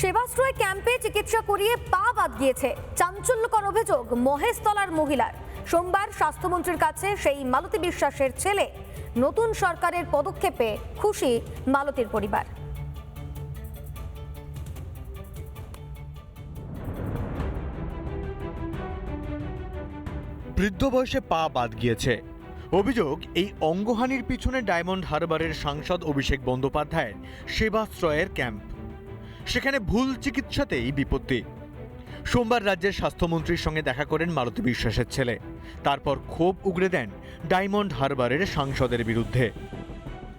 সেবাশ্রয় ক্যাম্পে চিকিৎসা করিয়ে পা বাদ গিয়েছে। চাঞ্চল্যকর অভিযোগ মহেশতলার মহিলার। সোমবার স্বাস্থ্যমন্ত্রীর কাছে সেই মালতী বিশ্বাসের ছেলে। নতুন সরকারের পদক্ষেপে খুশি মালতীর পরিবার। বৃদ্ধ বয়সে পা বাদ গিয়েছে। অভিযোগ, এই অঙ্গহানির পিছনে ডায়মন্ড হারবারের সাংসদ অভিষেক বন্দ্যোপাধ্যায়ের সেবাশ্রয়ের ক্যাম্প। সেখানে ভুল চিকিৎসাতেই বিপত্তি। সোমবার রাজ্যের স্বাস্থ্যমন্ত্রীর সঙ্গে দেখা করেন মালতী বিশ্বাসের ছেলে। তারপর ক্ষোভ উগরে দেন ডায়মন্ড হারবারের সাংসদের বিরুদ্ধে।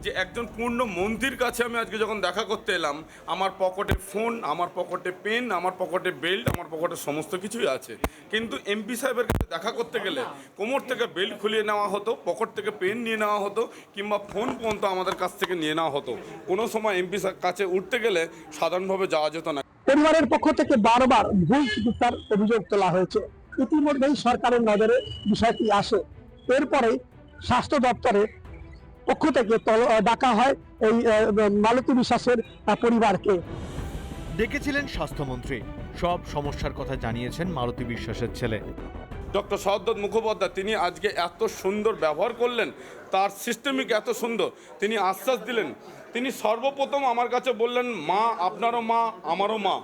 যে একজন পূর্ণ মন্ত্রীর কাছে আমি আজকে যখন দেখা করতে এলাম, আমার পকেটে ফোন, আমার পকেটে পেন, আমার পকেটে বেল্ট, আমার পকেটে সমস্ত কিছুই আছে, কিন্তু এমপি সাহেবের কাছে দেখা করতে গেলে কোমর থেকে বেল্ট খুলিয়ে নেওয়া হতো, পকেট থেকে পেন নিয়ে নেওয়া হতো, কিংবা ফোন পর্যন্ত আমাদের কাছ থেকে নিয়ে নেওয়া হতো। কোনো সময় এমপি কাছে উঠতে গেলে সাধারণভাবে যাওয়া যেত না। পরিবারের পক্ষ থেকে বারবার ভুল চিকিৎসার অভিযোগ তোলা হয়েছে। ইতিমধ্যেই সরকারের নজরে বিষয়টি আসে। এরপরে স্বাস্থ্য দপ্তরের পক্ষ থেকে ডাকা হয় এই মালতী বিশ্বাসের পরিবারকে। ডেকেছিলেন স্বাস্থ্যমন্ত্রী। সব সমস্যার কথা জানিয়েছেন মালতী বিশ্বাসের ছেলে। ডক্টর সহদ্দত মুখোপাধ্যায় তিনি আজকে এত সুন্দর ব্যবহার করলেন, তার সিস্টেমিক এত সুন্দর, তিনি আশ্বাস দিলেন। তিনি সর্বপ্রথম আমার কাছে বললেন, মা আপনারও মা, আমারও মা,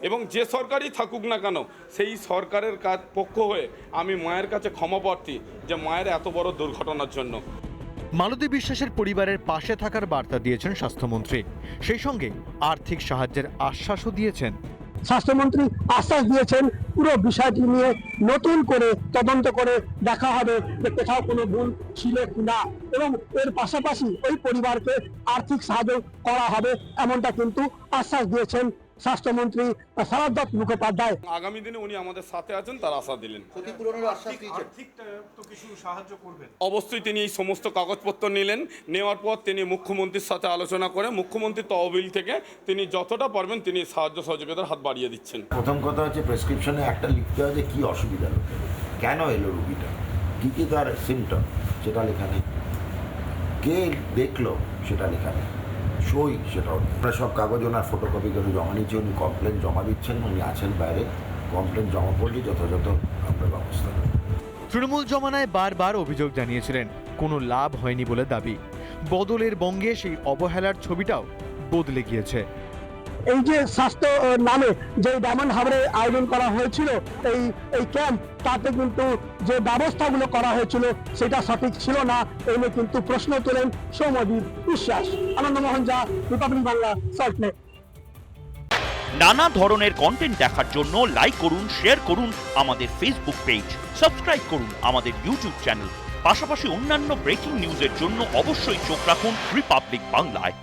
এবং যে সরকারই থাকুক না কেন সেই সরকারের পক্ষ হয়ে আমি মায়ের কাছে ক্ষমা প্রার্থী যে মায়ের এত বড় দুর্ঘটনার জন্য। মালতী বিশ্বাসের পরিবারের পাশে থাকার বার্তা দিয়েছেন স্বাস্থ্যমন্ত্রী। সেই সঙ্গে আর্থিক সাহায্যের আশ্বাসও দিয়েছেন। স্বাস্থ্যমন্ত্রী আশ্বাস দিয়েছেন পুরো বিষয়টি নিয়ে নতুন করে তদন্ত করে দেখা হবে যে কোথাও কোনো ভুল ছিল কিনা, এবং এর পাশাপাশি ওই পরিবারকে আর্থিক সাহায্য করা হবে, এমনটা কিন্তু আশ্বাস দিয়েছেন স্বাস্থ্যমন্ত্রী সহদ্দত মুখোপাধ্যায়। আগামী দিনে উনি আমাদের সাথে আছেন, তার আশা দিলেন। অবশ্যই তিনি এই সমস্ত কাগজপত্র নিলেন। নেওয়ার পর তিনি মুখ্যমন্ত্রীর সাথে আলোচনা করে মুখ্যমন্ত্রীর তহবিল থেকে তিনি যতটা পারবেন তিনি সাহায্য সহযোগিতার হাত বাড়িয়ে দিচ্ছেন। প্রথম কথা হচ্ছে প্রেসক্রিপশনে একটা লিখতে হয় যে কী অসুবিধা হলো, কেন এলো রুগীটা, কী কী তার সিমটম সেটা লেখা নেই, কে দেখলো সেটা লেখা নেই, সই সেটাও নেই। আমরা সব কাগজ ওনার ফটোকপি করে জমা নিচ্ছি। উনি কমপ্লেন জমা দিচ্ছেন, উনি আছেন বাইরে। কমপ্লেন জমা করলে যথাযথ আমরা ব্যবস্থা নেব। তৃণমূল জমানায় বারবার অভিযোগ জানিয়েছিলেন, কোনো লাভ হয়নি বলে দাবি। বদলের বঙ্গে সেই অবহেলার ছবিটাও বদলে গিয়েছে। এই যে স্বাস্থ্য নামে যে ডায়মন্ড হারবারে আয়োজন করা হয়েছিল এই ক্যাম্প, তাতে কিন্তু যে ব্যবস্থাগুলো করা হয়েছিল সেটা সঠিক ছিল না। এই নিয়ে কিন্তু প্রশ্ন তোলেন সৌম্যদীপ বিশ্বাস। আনন্দমোহন ঝা, রিপাবলিক বাংলা, সল্টলেক। নানা ধরনের কন্টেন্ট দেখার জন্য লাইক করুন, শেয়ার করুন আমাদের ফেসবুক পেজ, সাবস্ক্রাইব করুন আমাদের ইউটিউব চ্যানেল। পাশাপাশি অন্যান্য ব্রেকিং নিউজের জন্য অবশ্যই চোখ রাখুন রিপাবলিক বাংলায়।